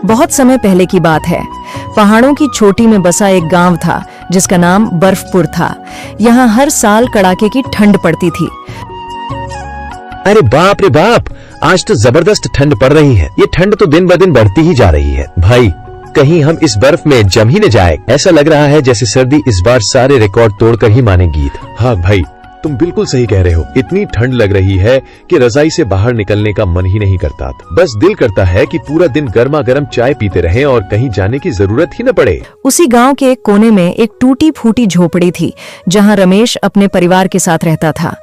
बहुत समय पहले की बात है। पहाड़ों की चोटी में बसा एक गांव था जिसका नाम बर्फपुर था। यहाँ हर साल कड़ाके की ठंड पड़ती थी। अरे बाप रे बाप, आज तो जबरदस्त ठंड पड़ रही है। ये ठंड तो दिन ब दिन बढ़ती ही जा रही है। भाई, कहीं हम इस बर्फ में जम ही न जाए। ऐसा लग रहा है जैसे सर्दी इस बार सारे रिकॉर्ड तोड़कर ही मानेगी। हाँ भाई, तुम बिल्कुल सही कह रहे हो। इतनी ठंड लग रही है कि रजाई से बाहर निकलने का मन ही नहीं करता। बस दिल करता है कि पूरा दिन गर्मा गर्म चाय पीते रहें और कहीं जाने की जरूरत ही न पड़े। उसी गांव के एक कोने में एक टूटी फूटी झोपड़ी थी जहां रमेश अपने परिवार के साथ रहता था।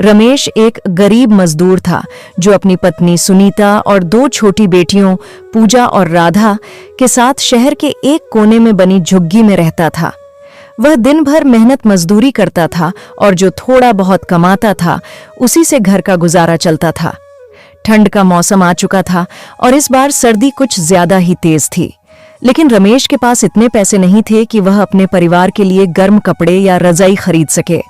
रमेश एक गरीब मजदूर था जो अपनी पत्नी सुनीता और 2 छोटी बेटियों पूजा और राधा के साथ शहर के एक कोने में बनी झुग्गी में रहता था। वह दिन भर मेहनत मजदूरी करता था और जो थोड़ा बहुत कमाता था उसी से घर का गुजारा चलता था। ठंड का मौसम आ चुका था और इस बार सर्दी कुछ ज्यादा ही तेज थी। लेकिन रमेश के पास इतने पैसे नहीं थे कि वह अपने परिवार के लिए गर्म कपड़े या रजाई खरीद सके।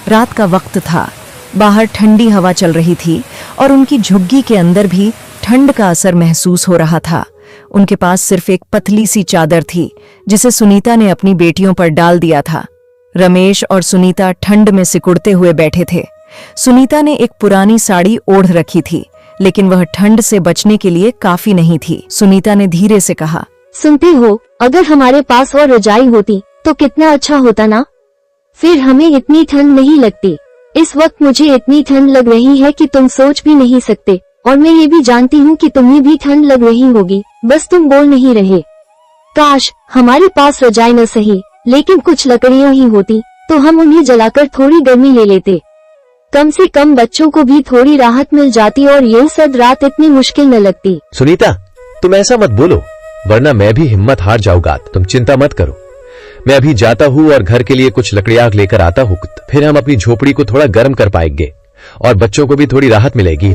रात का वक्त था, बाहर ठंडी हवा चल रही थी और उनकी झुग्गी के अंदर भी ठंड का असर महसूस हो रहा था। उनके पास सिर्फ एक पतली सी चादर थी जिसे सुनीता ने अपनी बेटियों पर डाल दिया था। रमेश और सुनीता ठंड में सिकुड़ते हुए बैठे थे। सुनीता ने एक पुरानी साड़ी ओढ़ रखी थी, लेकिन वह ठंड से बचने के लिए काफी नहीं थी। सुनीता ने धीरे से कहा, सुनते हो, अगर हमारे पास और रजाई होती तो कितना अच्छा होता ना, फिर हमें इतनी ठंड नहीं लगती। इस वक्त मुझे इतनी ठंड लग रही है कि तुम सोच भी नहीं सकते, और मैं ये भी जानती हूँ कि तुम्हें भी ठंड लग रही होगी, बस तुम बोल नहीं रहे। काश हमारे पास रजाई न सही लेकिन कुछ लकड़ियाँ ही होती तो हम उन्हें जलाकर थोड़ी गर्मी ले लेते। कम से कम बच्चों को भी थोड़ी राहत मिल जाती और ये सर्द रात इतनी मुश्किल न लगती। सुनीता, तुम ऐसा मत बोलो, वरना मैं भी हिम्मत हार जाऊंगा। तुम चिंता मत करो, मैं अभी जाता हूँ और घर के लिए कुछ लकड़ियाँ लेकर आता हूँ। फिर हम अपनी झोपड़ी को थोड़ा गर्म कर पाएंगे और बच्चों को भी थोड़ी राहत मिलेगी।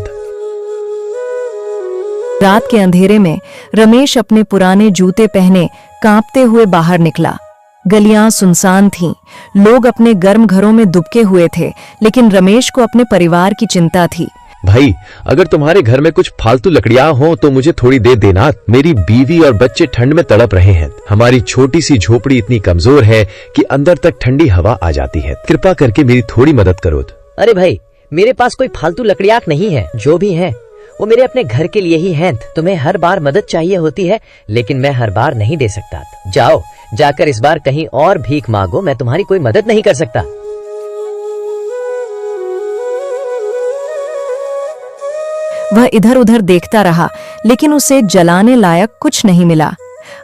रात के अंधेरे में रमेश अपने पुराने जूते पहने कांपते हुए बाहर निकला। गलियां सुनसान थीं, लोग अपने गर्म घरों में दुबके हुए थे, लेकिन रमेश को अपने परिवार की चिंता थी। भाई, अगर तुम्हारे घर में कुछ फालतू लकड़ियां हो तो मुझे थोड़ी दे देना। मेरी बीवी और बच्चे ठंड में तड़प रहे हैं। हमारी छोटी सी झोपड़ी इतनी कमजोर है कि अंदर तक ठंडी हवा आ जाती है। कृपा करके मेरी थोड़ी मदद करो। अरे भाई, मेरे पास कोई फालतू लकड़ियाँ नहीं है। जो भी है वो मेरे अपने घर के लिए ही हैं। तुम्हें हर बार मदद चाहिए होती है, लेकिन मैं हर बार नहीं दे सकता। जाओ, जाकर इस बार कहीं और भीख मांगो, मैं तुम्हारी कोई मदद नहीं कर सकता। वह इधर उधर देखता रहा, लेकिन उसे जलाने लायक कुछ नहीं मिला।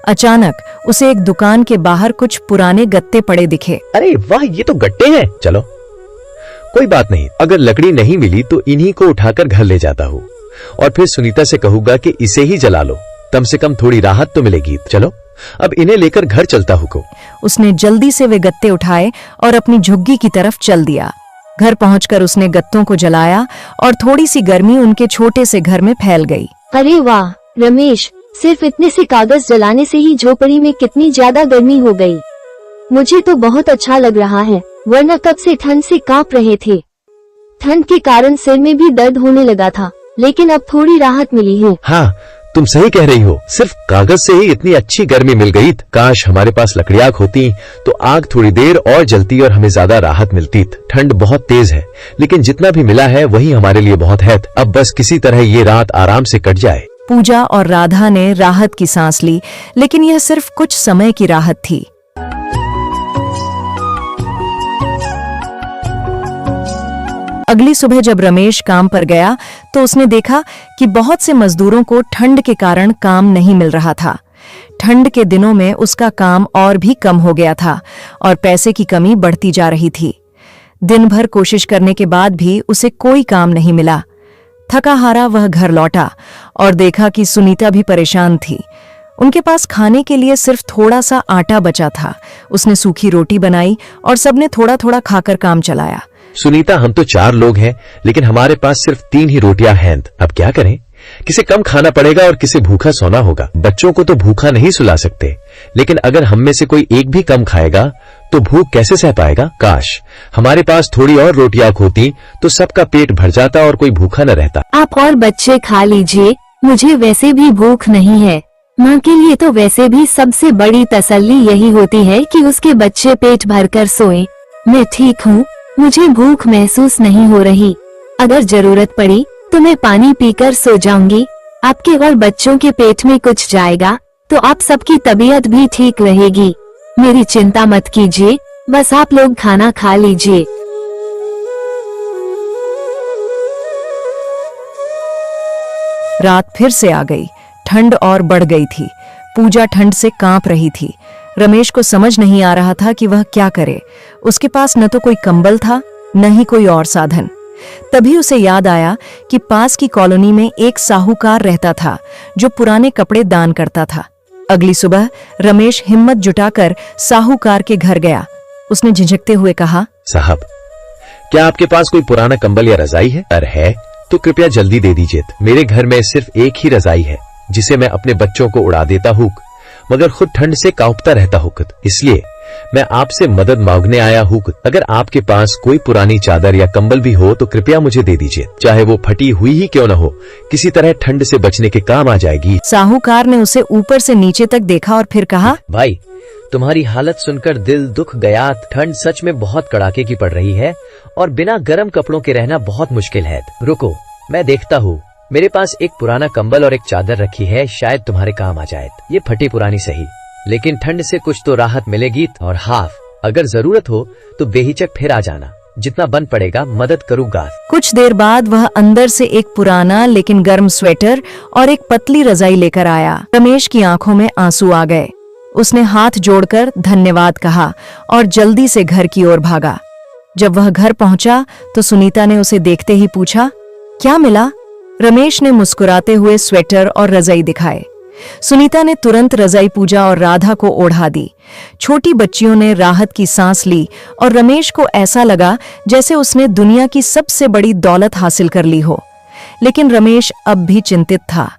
अचानक उसे एक दुकान के बाहर कुछ पुराने गत्ते पड़े दिखे। अरे वाह, ये तो गट्टे हैं। चलो, कोई बात नहीं, अगर लकड़ी नहीं मिली तो इन्हीं को उठाकर घर ले जाता हूँ और फिर सुनीता से कहूंगा कि इसे ही जला लो, कम से कम थोड़ी राहत तो मिलेगी। चलो, अब इन्हें लेकर घर चलता हूँ। उसने जल्दी से वे गत्ते उठाए और अपनी झुग्गी की तरफ चल दिया। घर पहुंचकर उसने गत्तों को जलाया और थोड़ी सी गर्मी उनके छोटे से घर में फैल गई। अरे वाह रमेश, सिर्फ इतने से कागज जलाने से ही झोपड़ी में कितनी ज्यादा गर्मी हो गई। मुझे तो बहुत अच्छा लग रहा है, वरना कब से ठंड से कांप रहे थे। ठंड के कारण सिर में भी दर्द होने लगा था, लेकिन अब थोड़ी राहत मिली है। हाँ, तुम सही कह रही हो, सिर्फ कागज से ही इतनी अच्छी गर्मी मिल गई। काश हमारे पास लकड़ियाँ होती तो आग थोड़ी देर और जलती और हमें ज्यादा राहत मिलती। ठंड बहुत तेज है, लेकिन जितना भी मिला है वही हमारे लिए बहुत है। अब बस किसी तरह ये रात आराम से कट जाए। पूजा और राधा ने राहत की सांस ली, लेकिन यह सिर्फ कुछ समय की राहत थी। अगली सुबह जब रमेश काम पर गया तो उसने देखा कि बहुत से मजदूरों को ठंड के कारण काम नहीं मिल रहा था। ठंड के दिनों में उसका काम और भी कम हो गया था और पैसे की कमी बढ़ती जा रही थी। दिन भर कोशिश करने के बाद भी उसे कोई काम नहीं मिला। थका हारा वह घर लौटा और देखा कि सुनीता भी परेशान थी। उनके पास खाने के लिए सिर्फ थोड़ा सा आटा बचा था। उसने सूखी रोटी बनाई और सबने थोड़ा थोड़ा खाकर काम चलाया। सुनीता, हम तो 4 लोग हैं, लेकिन हमारे पास सिर्फ 3 ही रोटियां हैं। अब क्या करें? किसे कम खाना पड़ेगा और किसे भूखा सोना होगा। बच्चों को तो भूखा नहीं सुला सकते, लेकिन अगर हम में से कोई एक भी कम खाएगा तो भूख कैसे सह पाएगा। काश हमारे पास थोड़ी और रोटियां होती तो सबका पेट भर जाता और कोई भूखा न रहता। आप और बच्चे खा लीजिए, मुझे वैसे भी भूख नहीं है। माँ के लिए तो वैसे भी सबसे बड़ी तसल्ली यही होती है कि उसके बच्चे पेट भरकर सोए। मैं ठीक हूँ, मुझे भूख महसूस नहीं हो रही। अगर जरूरत पड़ी तो मैं पानी पीकर सो जाऊंगी। आपके और बच्चों के पेट में कुछ जाएगा तो आप सबकी तबीयत भी ठीक रहेगी। मेरी चिंता मत कीजिए, बस आप लोग खाना खा लीजिए। रात फिर से आ गई। ठंड और बढ़ गई थी। पूजा ठंड से कांप रही थी। रमेश को समझ नहीं आ रहा था कि वह क्या करे। उसके पास न तो कोई कंबल था, न ही कोई और साधन। तभी उसे याद आया कि पास की कॉलोनी में एक साहूकार रहता था जो पुराने कपड़े दान करता था। अगली सुबह रमेश हिम्मत जुटाकर साहूकार के घर गया। उसने झिझकते हुए कहा, साहब, क्या आपके पास कोई पुराना कंबल या रजाई है? अगर है तो कृपया जल्दी दे दीजिए। मेरे घर में सिर्फ एक ही रजाई है जिसे मैं अपने बच्चों को उड़ा देता हूँ, मगर खुद ठंड से कांपता रहता हूँ, इसलिए मैं आपसे मदद मांगने आया हूँ। अगर आपके पास कोई पुरानी चादर या कंबल भी हो तो कृपया मुझे दे दीजिए। चाहे वो फटी हुई ही क्यों न हो, किसी तरह ठंड से बचने के काम आ जाएगी। साहूकार ने उसे ऊपर से नीचे तक देखा और फिर कहा, भाई, तुम्हारी हालत सुनकर दिल दुख गया। ठंड सच में बहुत कड़ाके की पड़ रही है और बिना गर्म कपड़ों के रहना बहुत मुश्किल है। रुको, मैं देखता हूँ। मेरे पास एक पुराना कंबल और एक चादर रखी है, शायद तुम्हारे काम आ जाए। ये फटी पुरानी सही, लेकिन ठंड से कुछ तो राहत मिलेगी। और हाफ, अगर जरूरत हो तो बेहिचक फिर आ जाना। जितना बन पड़ेगा मदद करूंगा। कुछ देर बाद वह अंदर से एक पुराना लेकिन गर्म स्वेटर और एक पतली रजाई लेकर आया। रमेश की आंखों में आंसू आ गए। उसने हाथ जोड़कर धन्यवाद कहा और जल्दी से घर की ओर भागा। जब वह घर पहुंचा तो सुनीता ने उसे देखते ही पूछा, क्या मिला? रमेश ने मुस्कुराते हुए स्वेटर और रजाई दिखाए। सुनीता ने तुरंत रजाई पूजा और राधा को ओढ़ा दी। छोटी बच्चियों ने राहत की सांस ली और रमेश को ऐसा लगा जैसे उसने दुनिया की सबसे बड़ी दौलत हासिल कर ली हो। लेकिन रमेश अब भी चिंतित था।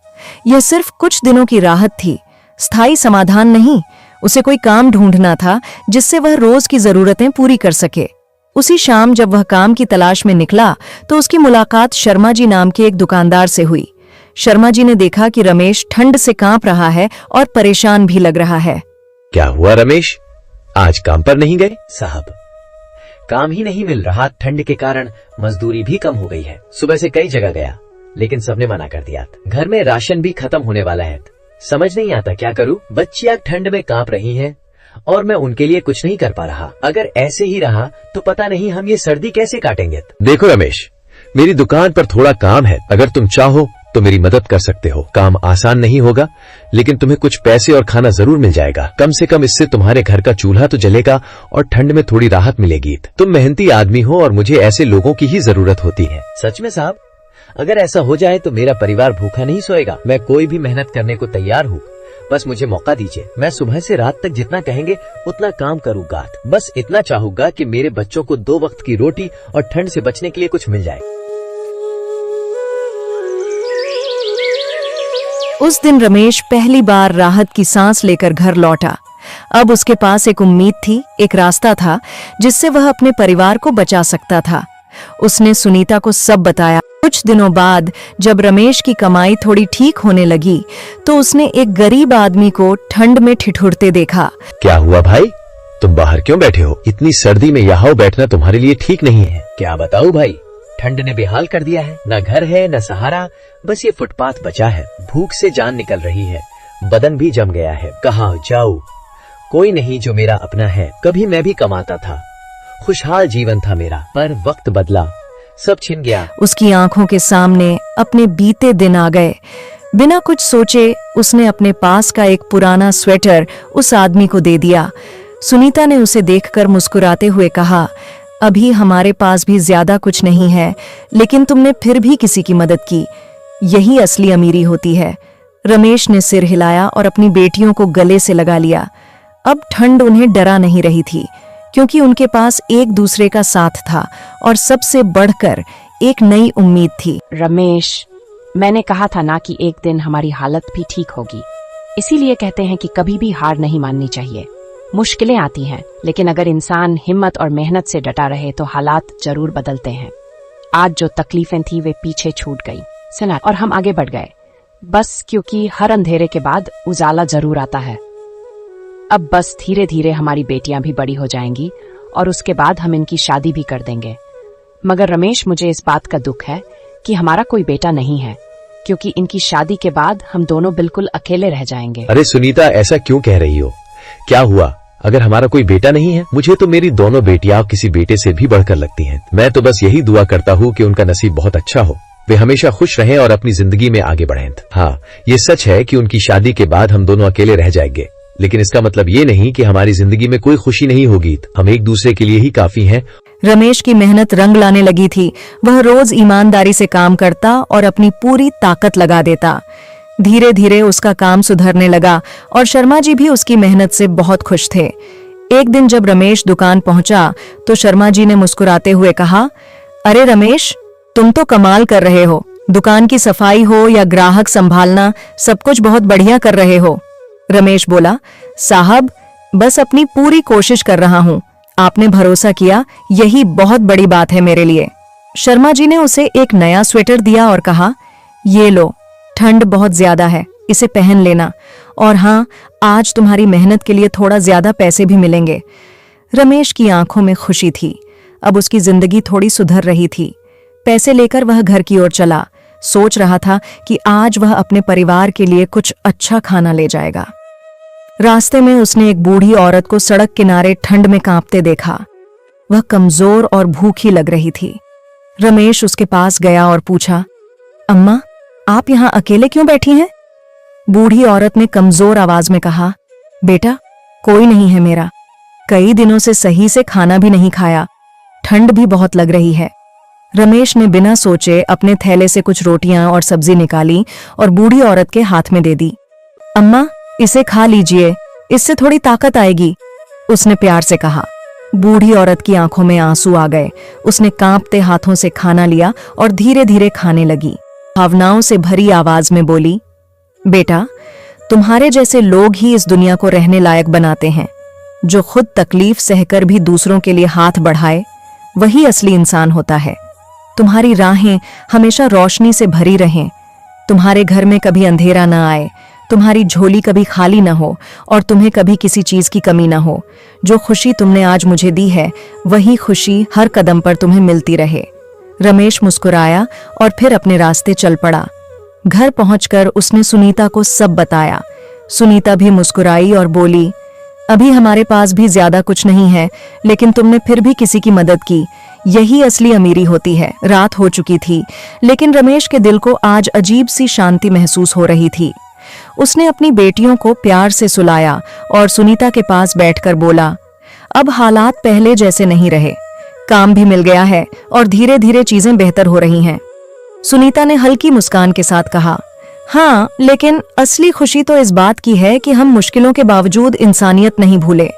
यह सिर्फ कुछ दिनों की राहत थी, स्थायी समाधान नहीं। उसे कोई काम ढूंढना था जिससे वह रोज की जरूरतें पूरी कर सके। उसी शाम जब वह काम की तलाश में निकला तो उसकी मुलाकात शर्मा जी नाम के एक दुकानदार से हुई। शर्मा जी ने देखा कि रमेश ठंड से कांप रहा है और परेशान भी लग रहा है। क्या हुआ रमेश, आज काम पर नहीं गए? साहब, काम ही नहीं मिल रहा। ठंड के कारण मजदूरी भी कम हो गई है। सुबह से कई जगह गया, लेकिन सबने मना कर दिया। घर में राशन भी खत्म होने वाला है। समझ नहीं आता क्या करूं। बच्चियां ठंड में कांप रही हैं और मैं उनके लिए कुछ नहीं कर पा रहा। अगर ऐसे ही रहा तो पता नहीं हम ये सर्दी कैसे काटेंगे। देखो रमेश, मेरी दुकान पर थोड़ा काम है। अगर तुम चाहो तो मेरी मदद कर सकते हो। काम आसान नहीं होगा, लेकिन तुम्हें कुछ पैसे और खाना जरूर मिल जाएगा। कम से कम इससे तुम्हारे घर का चूल्हा तो जलेगा और ठंड में थोड़ी राहत मिलेगी। तुम मेहनती आदमी हो और मुझे ऐसे लोगों की ही जरूरत होती है। सच में साहब, अगर ऐसा हो जाए तो मेरा परिवार भूखा नहीं सोएगा। मैं कोई भी मेहनत करने को तैयार हूँ, बस मुझे मौका दीजिए। मैं सुबह से रात तक जितना कहेंगे उतना काम करूंगा। बस इतना चाहूंगा कि मेरे बच्चों को 2 वक्त की रोटी और ठंड से बचने के लिए कुछ मिल जाए। उस दिन रमेश पहली बार राहत की सांस लेकर घर लौटा। अब उसके पास एक उम्मीद थी, एक रास्ता था जिससे वह अपने परिवार को बचा सकता था। उसने सुनीता को सब बताया। कुछ दिनों बाद जब रमेश की कमाई थोड़ी ठीक होने लगी तो उसने एक गरीब आदमी को ठंड में ठिठुरते देखा। क्या हुआ भाई, तुम बाहर क्यों बैठे हो? इतनी सर्दी में यहाँ बैठना तुम्हारे लिए ठीक नहीं है। क्या बताऊं भाई, ठंड ने बेहाल कर दिया है। न घर है न सहारा, बस ये फुटपाथ बचा है। भूख से जान निकल रही है, बदन भी जम गया है। कहाँ जाऊं? कोई नहीं जो मेरा अपना है। कभी मैं भी कमाता था, खुशहाल जीवन था मेरा, पर वक्त बदला, सब छिन गया। उसकी आंखों के सामने अपने बीते दिन आ गए। बिना कुछ सोचे उसने अपने पास का एक पुराना स्वेटर उस आदमी को दे दिया। सुनीता ने उसे देखकर मुस्कुराते हुए कहा, अभी हमारे पास भी ज्यादा कुछ नहीं है, लेकिन तुमने फिर भी किसी की मदद की। यही असली अमीरी होती है। रमेश ने सिर हिलाया और अपनी बेटियों को गले से लगा लिया। अब ठंड उन्हें डरा नहीं रही थी, क्योंकि उनके पास एक दूसरे का साथ था और सबसे बढ़कर एक नई उम्मीद थी। रमेश, मैंने कहा था ना कि एक दिन हमारी हालत भी ठीक होगी। इसीलिए कहते हैं कि कभी भी हार नहीं माननी चाहिए। मुश्किलें आती हैं, लेकिन अगर इंसान हिम्मत और मेहनत से डटा रहे तो हालात जरूर बदलते हैं। आज जो तकलीफें थी वे पीछे छूट गई, सुना, और हम आगे बढ़ गए। बस क्योंकि हर अंधेरे के बाद उजाला जरूर आता है। अब बस धीरे धीरे हमारी बेटियां भी बड़ी हो जाएंगी और उसके बाद हम इनकी शादी भी कर देंगे। मगर रमेश, मुझे इस बात का दुख है कि हमारा कोई बेटा नहीं है, क्योंकि इनकी शादी के बाद हम दोनों बिल्कुल अकेले रह जाएंगे। अरे सुनीता, ऐसा क्यों कह रही हो? क्या हुआ अगर हमारा कोई बेटा नहीं है? मुझे तो मेरी दोनों बेटियां किसी बेटे से भी बढ़कर लगती हैं। मैं तो बस यही दुआ करता हूँ कि उनका नसीब बहुत अच्छा हो, वे हमेशा खुश रहें और अपनी जिंदगी में आगे बढ़ें। हाँ, ये सच है कि उनकी शादी के बाद हम दोनों अकेले रह जाएंगे, लेकिन इसका मतलब ये नहीं कि हमारी जिंदगी में कोई खुशी नहीं होगी। हम एक दूसरे के लिए ही काफी हैं। रमेश की मेहनत रंग लाने लगी थी। वह रोज ईमानदारी से काम करता और अपनी पूरी ताकत लगा देता। धीरे धीरे उसका काम सुधरने लगा और शर्मा जी भी उसकी मेहनत से बहुत खुश थे। एक दिन जब रमेश दुकान पहुंचा तो शर्मा जी ने मुस्कुराते हुए कहा, अरे रमेश, तुम तो कमाल कर रहे हो। दुकान की सफाई हो या ग्राहक संभालना, सब कुछ बहुत बढ़िया कर रहे हो। रमेश बोला, साहब, बस अपनी पूरी कोशिश कर रहा हूं। आपने भरोसा किया, यही बहुत बड़ी बात है मेरे लिए। शर्मा जी ने उसे एक नया स्वेटर दिया और कहा, ये लो, ठंड बहुत ज्यादा है, इसे पहन लेना। और हाँ, आज तुम्हारी मेहनत के लिए थोड़ा ज्यादा पैसे भी मिलेंगे। रमेश की आंखों में खुशी थी। अब उसकी जिंदगी थोड़ी सुधर रही थी। पैसे लेकर वह घर की ओर चला। सोच रहा था कि आज वह अपने परिवार के लिए कुछ अच्छा खाना ले जाएगा। रास्ते में उसने एक बूढ़ी औरत को सड़क किनारे ठंड में कांपते देखा। वह कमजोर और भूखी लग रही थी। रमेश उसके पास गया और पूछा, अम्मा, आप यहां अकेले क्यों बैठी हैं? बूढ़ी औरत ने कमजोर आवाज में कहा, बेटा, कोई नहीं है मेरा। कई दिनों से सही से खाना भी नहीं खाया, ठंड भी बहुत लग रही है। रमेश ने बिना सोचे अपने थैले से कुछ रोटियां और सब्जी निकाली और बूढ़ी औरत के हाथ में दे दी। अम्मा, इसे खा लीजिए, इससे थोड़ी ताकत आएगी, उसने प्यार से कहा। बूढ़ी औरत की आंखों में आंसू आ गए। उसने कांपते हाथों से खाना लिया और धीरे धीरे खाने लगी। भावनाओं से भरी आवाज में बोली, बेटा, तुम्हारे जैसे लोग ही इस दुनिया को रहने लायक बनाते हैं। जो खुद तकलीफ सहकर भी दूसरों के लिए हाथ बढ़ाए, वही असली इंसान होता है। तुम्हारी राहें हमेशा रोशनी से भरी रहें। तुम्हारे घर में कभी अंधेरा न आए, तुम्हारी झोली कभी खाली न हो और तुम्हें कभी किसी चीज की कमी न हो। जो खुशी तुमने आज मुझे दी है, वही खुशी हर कदम पर तुम्हें मिलती रहे। रमेश मुस्कुराया और फिर अपने रास्ते चल पड़ा। घर पहुंचकर उसने सुनीता को सब बताया। सुनीता भी मुस्कुराई और बोली, अभी हमारे पास भी ज्यादा कुछ नहीं है, लेकिन तुमने फिर भी किसी की मदद की, यही असली अमीरी होती है। रात हो चुकी थी, लेकिन रमेश के दिल को आज अजीब सी शांति महसूस हो रही थी। उसने अपनी बेटियों को प्यार से सुलाया और सुनीता के पास बैठकर बोला, अब हालात पहले जैसे नहीं रहे, काम भी मिल गया है और धीरे धीरे चीजें बेहतर हो रही हैं। सुनीता ने हल्की मुस्कान के साथ कहा, हाँ, लेकिन असली खुशी तो इस बात की है कि हम मुश्किलों के बावजूद इंसानियत नहीं भूले।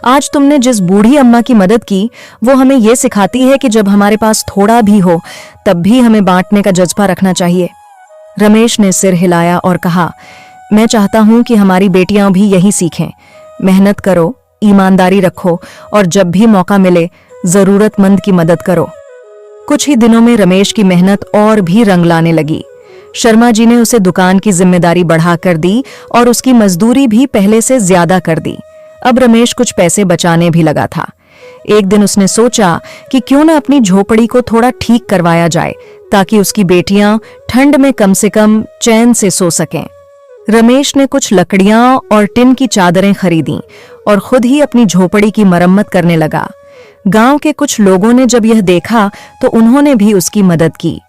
आज तुमने जिस बूढ़ी अम्मा की मदद की, वो हमें ये सिखाती है कि जब हमारे पास थोड़ा भी हो, तब भी हमें बांटने का जज्बा रखना चाहिए। रमेश ने सिर हिलाया और कहा, मैं चाहता हूं कि हमारी बेटियां भी यही सीखें। मेहनत करो, ईमानदारी रखो और जब भी मौका मिले जरूरतमंद की मदद करो। कुछ ही दिनों में रमेश की मेहनत और भी रंग लाने लगी। शर्मा जी ने उसे दुकान की जिम्मेदारी बढ़ाकर दी और उसकी मजदूरी भी पहले से ज्यादा कर दी। अब रमेश कुछ पैसे बचाने भी लगा था। एक दिन उसने सोचा कि क्यों न अपनी झोपड़ी को थोड़ा ठीक करवाया जाए, ताकि उसकी बेटियां ठंड में कम से कम चैन से सो सकें। रमेश ने कुछ लकड़ियां और टिन की चादरें खरीदी और खुद ही अपनी झोपड़ी की मरम्मत करने लगा। गांव के कुछ लोगों ने जब यह देखा तो उन्होंने भी उसकी मदद की।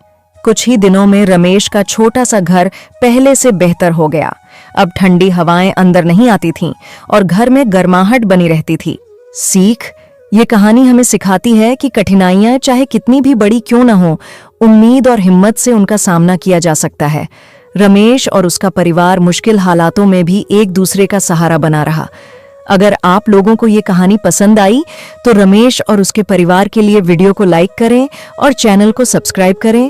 कुछ ही दिनों में रमेश का छोटा सा घर पहले से बेहतर हो गया। अब ठंडी हवाएं अंदर नहीं आती थीं और घर में गर्माहट बनी रहती थी। सीख, ये कहानी हमें सिखाती है कि कठिनाइयां चाहे कितनी भी बड़ी क्यों न हो, उम्मीद और हिम्मत से उनका सामना किया जा सकता है। रमेश और उसका परिवार मुश्किल हालातों में भी एक दूसरे का सहारा बना रहा। अगर आप लोगों को ये कहानी पसंद आई तो रमेश और उसके परिवार के लिए वीडियो को लाइक करें और चैनल को सब्सक्राइब करें।